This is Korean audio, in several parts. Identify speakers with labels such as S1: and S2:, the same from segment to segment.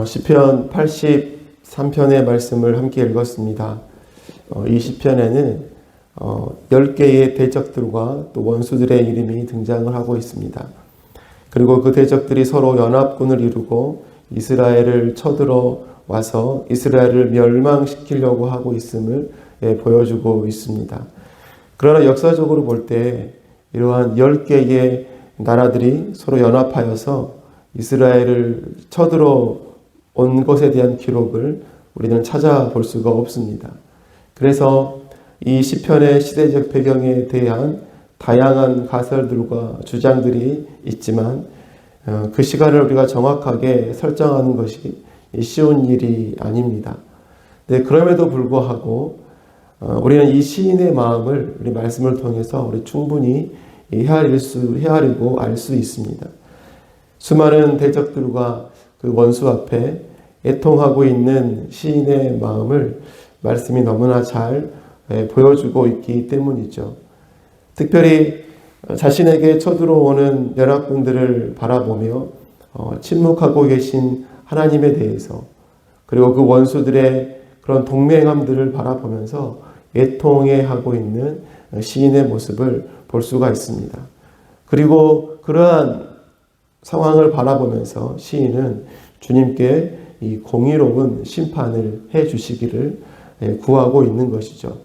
S1: 시편 83편의 말씀을 함께 읽었습니다. 이 시편에는 10개의 대적들과 또 원수들의 이름이 등장을 하고 있습니다. 그리고 그 대적들이 서로 연합군을 이루고 이스라엘을 쳐들어 와서 이스라엘을 멸망시키려고 하고 있음을 보여주고 있습니다. 그러나 역사적으로 볼 때 이러한 10개의 나라들이 서로 연합하여서 이스라엘을 쳐들어 온 것에 대한 기록을 우리는 찾아볼 수가 없습니다. 그래서 이 시편의 시대적 배경에 대한 다양한 가설들과 주장들이 있지만 그 시간을 우리가 정확하게 설정하는 것이 쉬운 일이 아닙니다. 네, 그럼에도 불구하고 우리는 이 시인의 마음을 우리 말씀을 통해서 우리 충분히 헤아리고 알 수 있습니다. 수많은 대적들과 그 원수 앞에 애통하고 있는 시인의 마음을 말씀이 너무나 잘 보여주고 있기 때문이죠. 특별히 자신에게 쳐들어오는 연합군들을 바라보며 침묵하고 계신 하나님에 대해서, 그리고 그 원수들의 그런 동맹함들을 바라보면서 애통해하고 있는 시인의 모습을 볼 수가 있습니다. 그리고 그러한 상황을 바라보면서 시인은 주님께 이 공의로운 심판을 해 주시기를 구하고 있는 것이죠.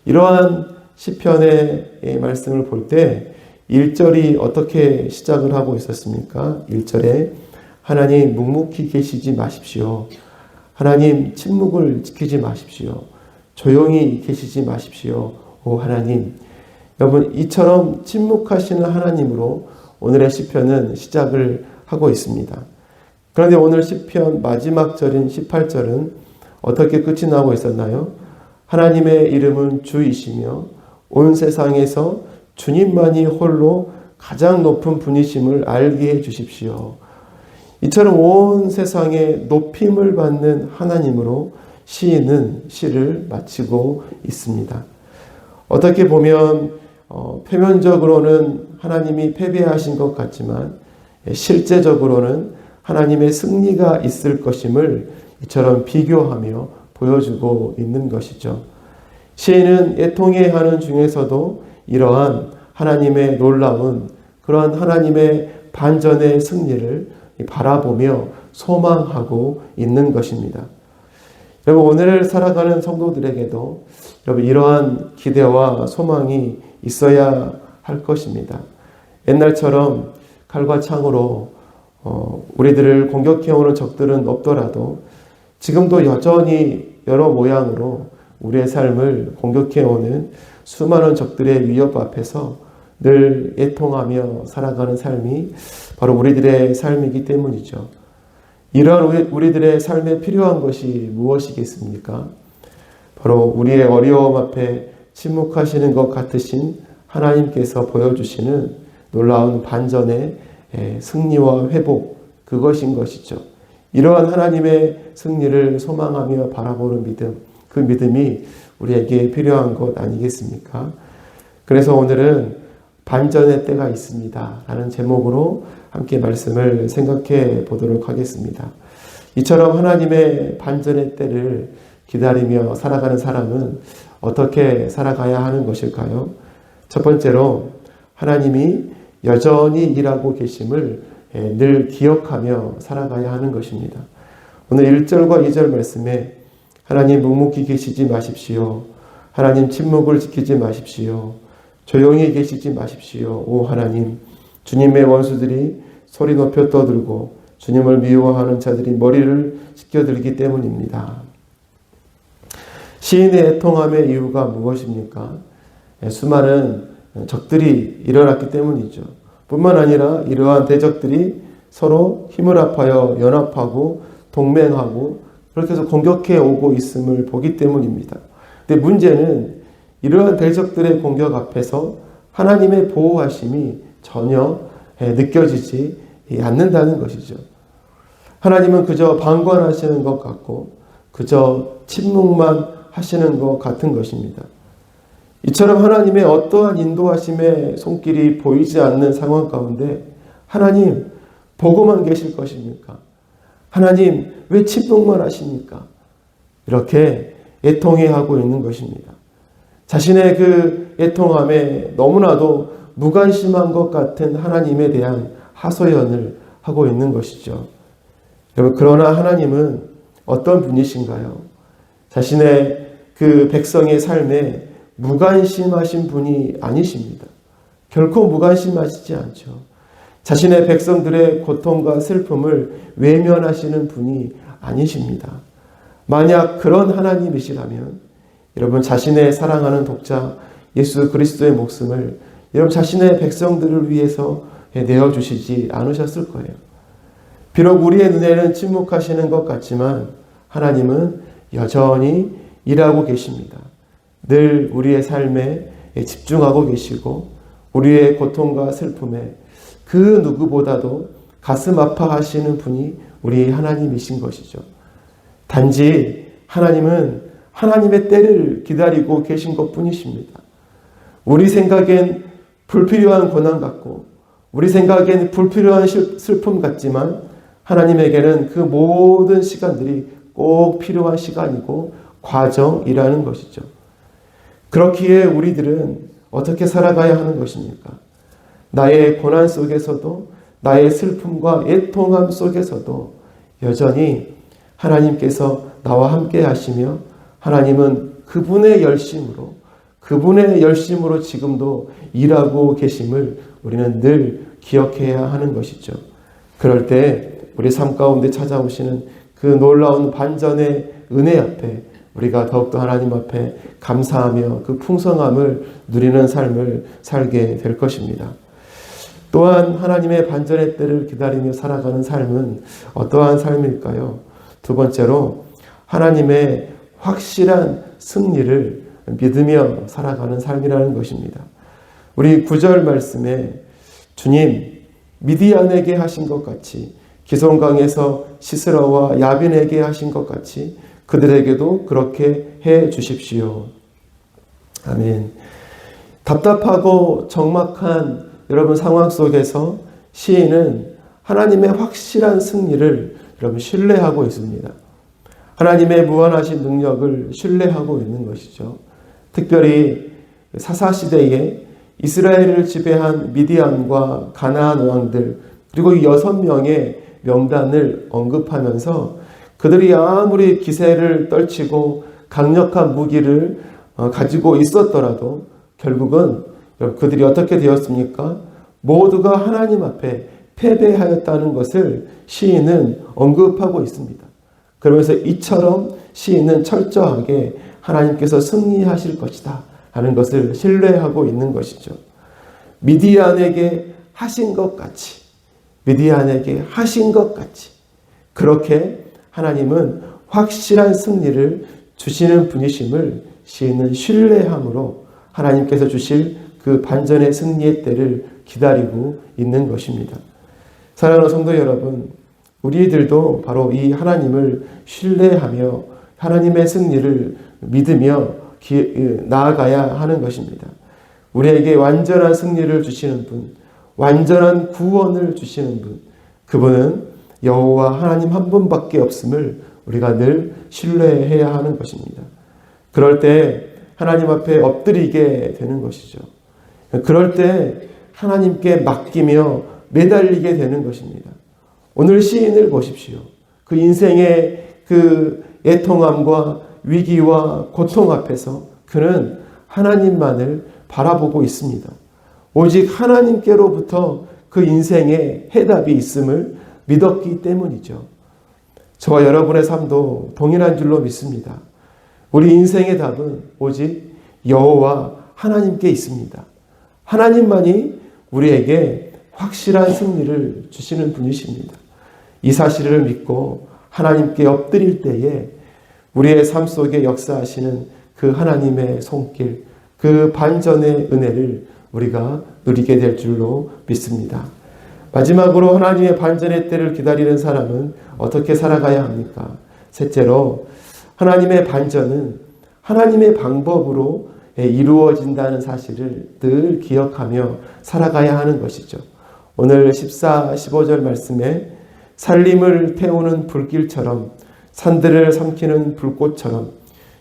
S1: 이러한 시편의 말씀을 볼 때 1절이 어떻게 시작을 하고 있었습니까? 1절에 하나님 묵묵히 계시지 마십시오. 하나님 침묵을 지키지 마십시오. 조용히 계시지 마십시오. 오 하나님. 여러분, 이처럼 침묵하시는 하나님으로 오늘의 시편은 시작을 하고 있습니다. 그런데 오늘 시편 마지막 절인 18절은 어떻게 끝이 나고 있었나요? 하나님의 이름은 주이시며 온 세상에서 주님만이 홀로 가장 높은 분이심을 알게 해 주십시오. 이처럼 온 세상에 높임을 받는 하나님으로 시인은 시를 마치고 있습니다. 어떻게 보면 표면적으로는 하나님이 패배하신 것 같지만 실제적으로는 하나님의 승리가 있을 것임을 이처럼 비교하며 보여주고 있는 것이죠. 시인은 애통해하는 중에서도 이러한 하나님의 놀라운 그러한 하나님의 반전의 승리를 바라보며 소망하고 있는 것입니다. 여러분, 오늘을 살아가는 성도들에게도 여러분 이러한 기대와 소망이 있어야 할 것입니다. 옛날처럼 칼과 창으로 우리들을 공격해오는 적들은 없더라도 지금도 여전히 여러 모양으로 우리의 삶을 공격해오는 수많은 적들의 위협 앞에서 늘 애통하며 살아가는 삶이 바로 우리들의 삶이기 때문이죠. 이러한 우리들의 삶에 필요한 것이 무엇이겠습니까? 바로 우리의 어려움 앞에 침묵하시는 것 같으신 하나님께서 보여주시는 놀라운 반전의 승리와 회복, 그것인 것이죠. 이러한 하나님의 승리를 소망하며 바라보는 믿음, 그 믿음이 우리에게 필요한 것 아니겠습니까? 그래서 오늘은 반전의 때가 있습니다 라는 제목으로 함께 말씀을 생각해 보도록 하겠습니다. 이처럼 하나님의 반전의 때를 기다리며 살아가는 사람은 어떻게 살아가야 하는 것일까요? 첫 번째로 하나님이 여전히 일하고 계심을 늘 기억하며 살아가야 하는 것입니다. 오늘 1절과 2절 말씀에 하나님 묵묵히 계시지 마십시오. 하나님 침묵을 지키지 마십시오. 조용히 계시지 마십시오. 오 하나님, 주님의 원수들이 소리 높여 떠들고 주님을 미워하는 자들이 머리를 씻겨들기 때문입니다. 시인의 애통함의 이유가 무엇입니까? 수많은 적들이 일어났기 때문이죠. 뿐만 아니라 이러한 대적들이 서로 힘을 합하여 연합하고 동맹하고 그렇게 해서 공격해 오고 있음을 보기 때문입니다. 근데 문제는 이러한 대적들의 공격 앞에서 하나님의 보호하심이 전혀 느껴지지 않는다는 것이죠. 하나님은 그저 방관하시는 것 같고 그저 침묵만 하시는 것 같은 것입니다. 이처럼 하나님의 어떠한 인도하심의 손길이 보이지 않는 상황 가운데 하나님 보고만 계실 것입니까? 하나님 왜 침묵만 하십니까? 이렇게 애통해하고 있는 것입니다. 자신의 그 애통함에 너무나도 무관심한 것 같은 하나님에 대한 하소연을 하고 있는 것이죠. 여러분, 그러나 하나님은 어떤 분이신가요? 자신의 그 백성의 삶에 무관심하신 분이 아니십니다. 결코 무관심하시지 않죠. 자신의 백성들의 고통과 슬픔을 외면하시는 분이 아니십니다. 만약 그런 하나님이시라면 여러분, 자신의 사랑하는 독자 예수 그리스도의 목숨을 여러분 자신의 백성들을 위해서 내어주시지 않으셨을 거예요. 비록 우리의 눈에는 침묵하시는 것 같지만 하나님은 여전히 일하고 계십니다. 늘 우리의 삶에 집중하고 계시고 우리의 고통과 슬픔에 그 누구보다도 가슴 아파하시는 분이 우리 하나님이신 것이죠. 단지 하나님은 하나님의 때를 기다리고 계신 것뿐이십니다. 우리 생각엔 불필요한 고난 같고 우리 생각엔 불필요한 슬픔 같지만 하나님에게는 그 모든 시간들이 꼭 필요한 시간이고 과정이라는 것이죠. 그렇기에 우리들은 어떻게 살아가야 하는 것입니까? 나의 고난 속에서도 나의 슬픔과 애통함 속에서도 여전히 하나님께서 나와 함께 하시며 하나님은 그분의 열심으로 지금도 일하고 계심을 우리는 늘 기억해야 하는 것이죠. 그럴 때 우리 삶 가운데 찾아오시는 그 놀라운 반전의 은혜 앞에 우리가 더욱더 하나님 앞에 감사하며 그 풍성함을 누리는 삶을 살게 될 것입니다. 또한 하나님의 반전의 때를 기다리며 살아가는 삶은 어떠한 삶일까요? 두 번째로 하나님의 확실한 승리를 믿으며 살아가는 삶이라는 것입니다. 우리 9절 말씀에 주님 미디안에게 하신 것 같이 기손강에서 시스라와 야빈에게 하신 것 같이 그들에게도 그렇게 해 주십시오. 아멘. 답답하고 적막한 여러분 상황 속에서 시인은 하나님의 확실한 승리를 여러분 신뢰하고 있습니다. 하나님의 무한하신 능력을 신뢰하고 있는 것이죠. 특별히 사사시대에 이스라엘을 지배한 미디안과 가나안 왕들 그리고 6명의 명단을 언급하면서 그들이 아무리 기세를 떨치고 강력한 무기를 가지고 있었더라도 결국은 그들이 어떻게 되었습니까? 모두가 하나님 앞에 패배하였다는 것을 시인은 언급하고 있습니다. 그러면서 이처럼 시인은 철저하게 하나님께서 승리하실 것이다 하는 것을 신뢰하고 있는 것이죠. 미디안에게 하신 것 같이 그렇게 하나님은 확실한 승리를 주시는 분이심을 시인은 신뢰함으로 하나님께서 주실 그 반전의 승리의 때를 기다리고 있는 것입니다. 사랑하는 성도 여러분, 우리들도 바로 이 하나님을 신뢰하며 하나님의 승리를 믿으며 나아가야 하는 것입니다. 우리에게 완전한 승리를 주시는 분, 완전한 구원을 주시는 분, 그분은 여호와 하나님 한 분밖에 없음을 우리가 늘 신뢰해야 하는 것입니다. 그럴 때 하나님 앞에 엎드리게 되는 것이죠. 그럴 때 하나님께 맡기며 매달리게 되는 것입니다. 오늘 시인을 보십시오. 그 인생의 그 애통함과 위기와 고통 앞에서 그는 하나님만을 바라보고 있습니다. 오직 하나님께로부터 그 인생의 해답이 있음을 믿었기 때문이죠. 저와 여러분의 삶도 동일한 줄로 믿습니다. 우리 인생의 답은 오직 여호와 하나님께 있습니다. 하나님만이 우리에게 확실한 승리를 주시는 분이십니다. 이 사실을 믿고 하나님께 엎드릴 때에 우리의 삶 속에 역사하시는 그 하나님의 손길, 그 반전의 은혜를 우리가 누리게 될 줄로 믿습니다. 마지막으로 하나님의 반전의 때를 기다리는 사람은 어떻게 살아가야 합니까? 셋째로 하나님의 반전은 하나님의 방법으로 이루어진다는 사실을 늘 기억하며 살아가야 하는 것이죠. 오늘 14, 15절 말씀에 살림을 태우는 불길처럼 산들을 삼키는 불꽃처럼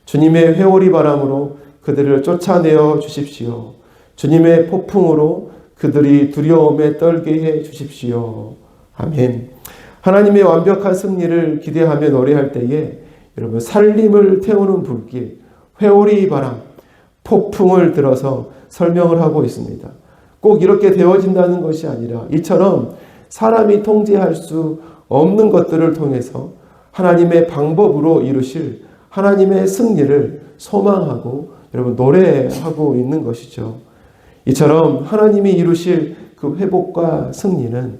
S1: 주님의 회오리 바람으로 그들을 쫓아내어 주십시오. 주님의 폭풍으로 그들이 두려움에 떨게 해 주십시오. 아멘. 하나님의 완벽한 승리를 기대하며 노래할 때에 여러분 살림을 태우는 불길, 회오리 바람, 폭풍을 들어서 설명을 하고 있습니다. 꼭 이렇게 되어진다는 것이 아니라 이처럼 사람이 통제할 수 없는 것들을 통해서 하나님의 방법으로 이루실 하나님의 승리를 소망하고 여러분 노래하고 있는 것이죠. 이처럼 하나님이 이루실 그 회복과 승리는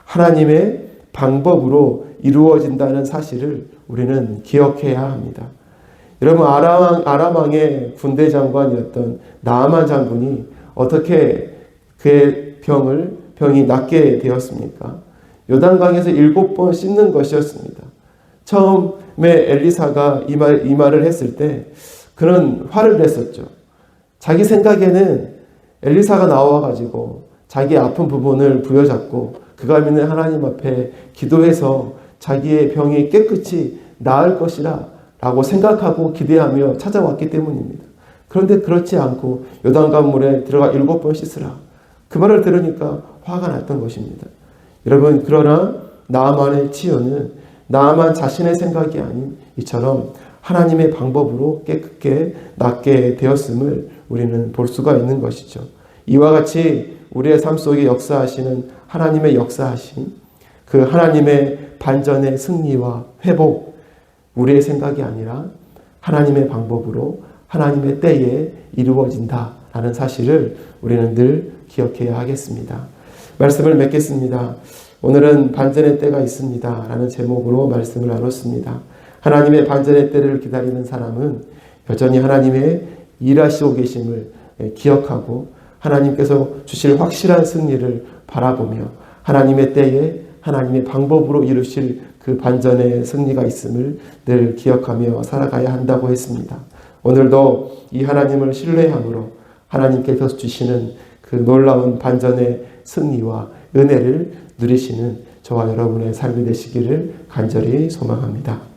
S1: 하나님의 방법으로 이루어진다는 사실을 우리는 기억해야 합니다. 여러분 아람 왕의 군대 장관이었던 나아만 장군이 어떻게 그의 병이 낫게 되었습니까? 요단강에서 7번 씻는 것이었습니다. 처음에 엘리사가 이 말을 했을 때 그는 화를 냈었죠. 자기 생각에는 엘리사가 나와가지고 자기의 아픈 부분을 부여잡고 그가 믿는 하나님 앞에 기도해서 자기의 병이 깨끗이 나을 것이라 라고 생각하고 기대하며 찾아왔기 때문입니다. 그런데 그렇지 않고 요단강 물에 들어가 7번 씻으라. 그 말을 들으니까 화가 났던 것입니다. 여러분 그러나 나아만의 치유는 나아만 자신의 생각이 아닌 이처럼 하나님의 방법으로 깨끗게 낫게 되었음을 우리는 볼 수가 있는 것이죠. 이와 같이 우리의 삶 속에 역사하시는 하나님의 역사하심, 그 하나님의 반전의 승리와 회복, 우리의 생각이 아니라 하나님의 방법으로 하나님의 때에 이루어진다라는 사실을 우리는 늘 기억해야 하겠습니다. 말씀을 맺겠습니다. 오늘은 반전의 때가 있습니다 라는 제목으로 말씀을 나눴습니다. 하나님의 반전의 때를 기다리는 사람은 여전히 하나님의 일하시고 계심을 기억하고 하나님께서 주실 확실한 승리를 바라보며 하나님의 때에 하나님의 방법으로 이루실 그 반전의 승리가 있음을 늘 기억하며 살아가야 한다고 했습니다. 오늘도 이 하나님을 신뢰함으로 하나님께서 주시는 그 놀라운 반전의 승리와 은혜를 누리시는 저와 여러분의 삶이 되시기를 간절히 소망합니다.